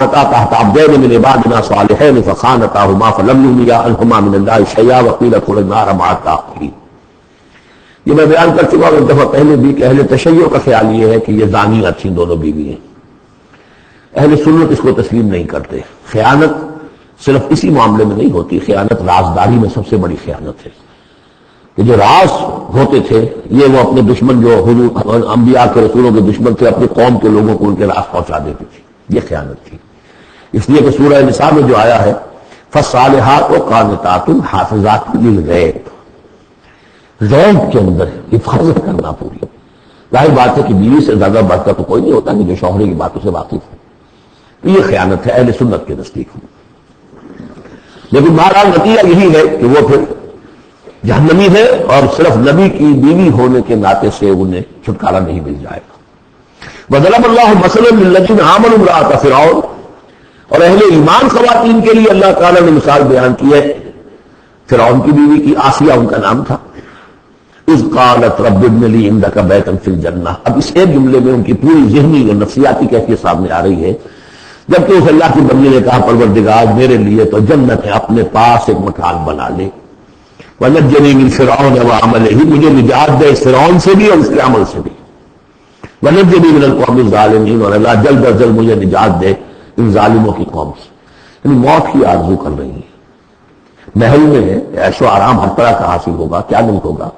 تحت عبدين من عبادنا صالحين فخانتاهما فلم يغنيا عنهما من الله شيئا وقيل ادخلا النار مع الداخلين. یہ میں بیان کر چکا ہوں ایک دفعہ پہلے بھی کہ اہل تشیع کا خیال یہ ہے کہ یہ زانیہ تھیں دونوں بیوی ہیں. اہل سنت اس کو تسلیم نہیں کرتے. خیانت صرف اسی معاملے میں نہیں ہوتی، خیانت رازداری میں سب سے بڑی خیانت ہے کہ جو راز ہوتے تھے یہ وہ اپنے دشمن جو حضور انبیاء کے رسولوں کے دشمن تھے اپنی قوم کے لوگوں کو ان کے راز پہنچا دیتے تھے. یہ خیانت تھی. اس لیے کہ سورہ نساء میں جو آیا ہے فالصالحات قانتات حافظات للغیب، غیب کے اندر حفاظت کرنا پوری. ظاہر بات ہے کہ بیوی سے زیادہ بڑھ کر تو کوئی نہیں ہوتا کہ جو شوہر کی باتوں سے واقف ہے. یہ خیانت ہے اہل سنت کے نزدیک. لیکن بہرحال نتیجہ یہی ہے کہ وہ پھر جہنمی ہے اور صرف نبی کی بیوی ہونے کے ناطے سے انہیں چھٹکارا نہیں مل جائے گا. وضرب اللہ مثلا للذین آمنوا امرأۃ فرعون، اور اہل ایمان خواتین کے لیے اللہ تعالیٰ نے مثال بیان کی ہے فرعون کی بیوی کی، آسیہ ان کا نام تھا. اذ قالت رب ابن لی عندک بیتا فی الجنہ. اب اس ایک جملے میں ان کی پوری ذہنی اور نفسیاتی کیفیت سامنے آ رئی ہے. جبکہ اس اللہ کی بندی نے کہا پروردگار میرے لیے تو جنت ہے، اپنے پاس ایک مکان بنا لے. وَنَجِّنِي مِن فِرْعَوْنَ وَعَمَلِهِ، مجھے نجات دے اس فرعون سے بھی اور اس کے عمل سے بھی. وَنَجِّنِي مِنَ الْقَوْمِ الظَّالِمِينَ، اور اللہ جلد از جلد مجھے نجات دے ان ظالموں کی قوم سے. یعنی موت کی آرزو کر رہی ہے. محل میں عیش و آرام ہر طرح کا حاصل ہوگا، کیا نہیں ہوگا،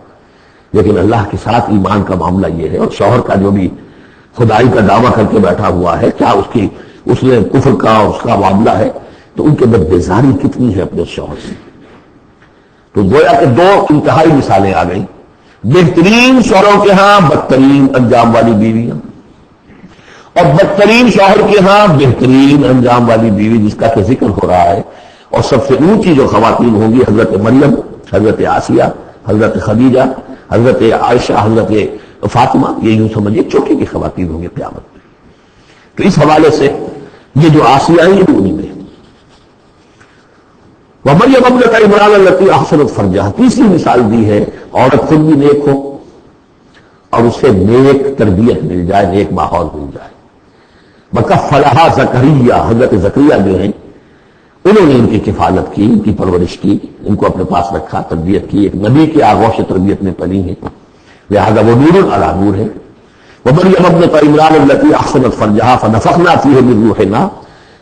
لیکن اللہ کے ساتھ ایمان کا معاملہ یہ ہے. اور شوہر کا جو بھی خدائی کا دعویٰ کر کے بیٹھا ہوا ہے، کیا اس نے کفر کا اس کا معاملہ ہے، تو ان کے اندر بیزاری کتنی ہے اپنے شوہر سے. تو گویا کہ دو انتہائی مثالیں آ گئیں. بہترین شوہروں کے ہاں بدترین انجام والی بیویاں، اور بدترین شوہر کے ہاں بہترین انجام والی بیوی جس کا کہ ذکر ہو رہا ہے. اور سب سے اونچی جو خواتین ہوں گی حضرت مریم، حضرت آسیہ، حضرت خدیجہ، حضرت عائشہ، حضرت فاطمہ، یہ یوں سمجھیے چوٹی کی خواتین ہوں گی قیامت میں. تو اس حوالے سے یہ جو آسیہ ہیں یہ بھی انہی میں. وَمَرْيَمَ ابْنَتَ عِمْرَانَ الَّتِي أَحْسَنَتْ فَرْجَهَا. تیسری مثال دی ہے عورت خود بھی نیک ہو اور اسے نیک تربیت مل جائے، نیک ماحول مل جائے. وَكَفَّلَهَا زَكَرِيَّا، حضرت زکریا جو ہیں انہوں نے ان کی کفالت کی، ان کی پرورش کی، ان کو اپنے پاس رکھا، تربیت کی. ایک نبی کی آغوش تربیت میں پلی ہیں، لہذا وہ نور علی نور ہے. وَمَرْيَمَ ابْنَتَ عِمْرَانَ الَّتِي أَحْسَنَتْ فَرْجَهَا فَنَفَخْنَا فِيهِ مِن رُوحِنَا،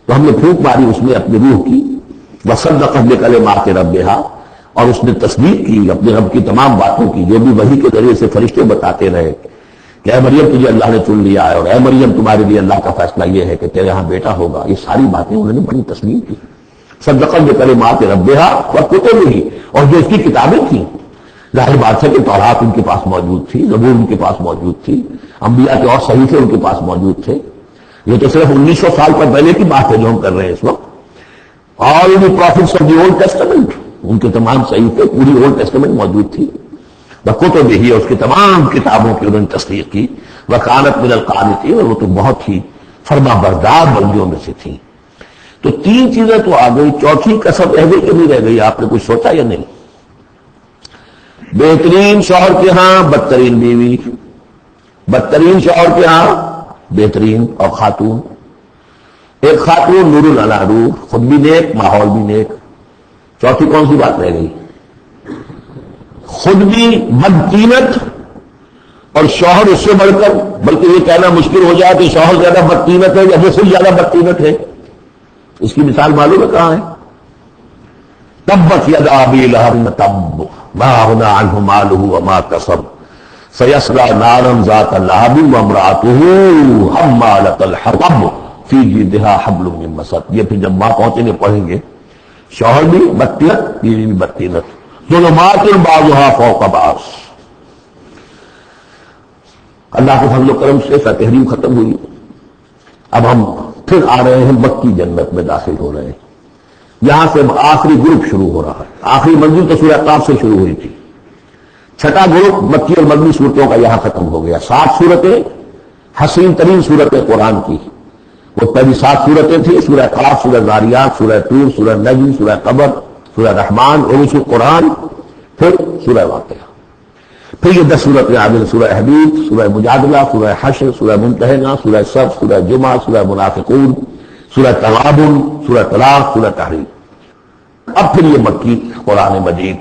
تو ہم نے پھونک ماری اس میں اپنی روح کی. وَصَدَّقَتْ بِكَلِمَاتِ رَبِّهَا، اور اس نے تصدیق کی اپنے رب کی تمام باتوں کی جو بھی وحی کے ذریعے سے فرشتے بتاتے رہے کہ اے مریم تجھے اللہ نے چن لیا ہے، اور اے مریم تمہارے لیے اللہ کا فیصلہ یہ ہے کہ تیرے ہاں بیٹا ہوگا. یہ ساری باتیں انہوں نے بڑی تسلیم کی. صدقت بکلمات ربہا وکتبہ، اور جو اس کی کتابیں تھیں، ظاہر بات ہے کہ تورات ان کے پاس موجود تھی، زبور ان کے پاس موجود تھی، انبیاء کے اور صحیفے ان کے پاس موجود تھے. یہ تو صرف 1900 سال پر پہلے کی بات ہے جو ہم کر رہے ہیں اس وقت. All the prophets of the Old Testament، ان کے تمام صحیفے پوری Old Testament موجود تھی. وکتبہ، اس کی تمام کتابوں کی انہوں نے تصدیق کی. وکانت من القانتین، اور وہ تو بہت ہی فرما بردار بندیوں میں سے تھیں. تو تین چیزیں تو آ گئی، چوتھی کسب رہ گئی کہ نہیں رہ گئی؟ آپ نے کچھ سوچا یا نہیں؟ بہترین شوہر کے ہاں بدترین بیوی، بدترین شوہر کے ہاں بہترین اور خاتون. ایک خاتون نور علی نور، خود بھی نیک ماحول بھی نیک. چوتھی کون سی بات رہ گئی؟ خود بھی بدقیمت اور شوہر اس سے بڑھ کر، بلکہ یہ کہنا مشکل ہو جائے کہ شوہر زیادہ بدقیمت ہے یا وہ خود زیادہ بدقیمت ہے. اس کی مثال معلوم ہے کہاں ہے؟ تبت یدا ابی لہب تب ما اغنی عنہ مالہ وما کسب سیصلی نارا ذات لہب وامرأتہ حمالۃ الحطب فی جیدہا حبل من مسد. یہ پھر جب ماں پہنچیں گے پڑھیں گے شوہر بھی بدقیمت بیوی بھی بدقیمت، ظلمات بعضها فوق بعض. اللہ کے فضل و کرم سے تحریم ختم ہوئی. اب ہم پھر آ رہے ہیں مکی جنت میں داخل ہو رہے ہیں. یہاں سے آخری گروپ شروع ہو رہا ہے. آخری منزل تو سورہ قاف سے شروع ہوئی تھی. چھٹا گروپ مکی اور مدنی صورتوں کا یہاں ختم ہو گیا. 7 صورتیں، حسین ترین صورتیں قرآن کی. وہ پہلی 7 صورتیں تھیں، سورہ قاف، سورہ ذاریات، سورہ طور، سورہ نجم، سورہ قمر، سورہ رحمان، عروج القرآن، پھر سورہ واقعہ. پھر یہ 10 صورتیں عامل، سورہ حدید، سورہ مجادلہ، سورہ حشر، سورہ ممتحنہ، سورہ صف، سورہ جمعہ، سورہ منافقون، سورہ تغابن، سورہ طلاق، سورہ تحریم۔ اب پھر یہ مکی قرآن مجید